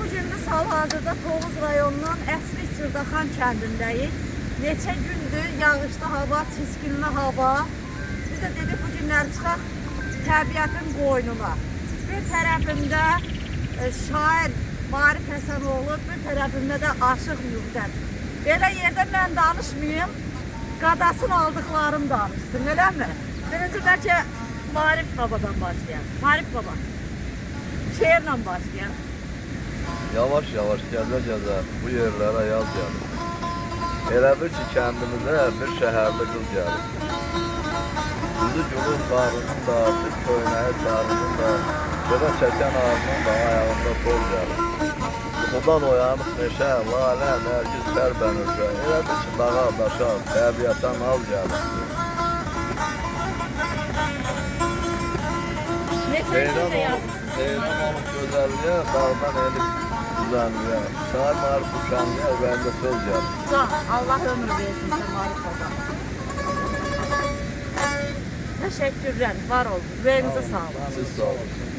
Bugün de hal-hazırda Tovuz rayonunun Əsrik Cırdaxan kəndindəyik. Neçə gündür yağışlı hava, çiskinli hava. Biz də dedik bu günlər çıxaq təbiətin qoynuna. Bir tərəfimdə şair Marif Həsənoğlu, bir tərəfimdə də Aşıq Müqdət. Belə yerdə mən danışmayayım, qadasın aldıqlarım danışsın, eləmi? Birinci bəlkə Marif babadan başlayalım. Marif baba, şeirlə başlayalım. Yavaş yavaş gəzə-gəzə bu yerlərə yaz gəlir. Elə bir ki, kəndimizə bir şəhərli qız gəlir. Yüzü gülür qarının da, bir köynəyi sarının da, göbə çəkən ağzının da ayağında toz gəlir. Yuxudan oyanıb meşə, lalə, nərgiz, sərbənirsə, elədir ki, dağa, daşa, təbiətə naz gəlir. Seyran olub gözəlliyə, dağdan elib düzənliyə. Şair Marif Uşanlıya ürəyində söz gəlir. Can, Allah ömür versin sən Marif baba. Təşəkkürlər, var olun. Ürəyinizə sağ olun. Siz sağ olun.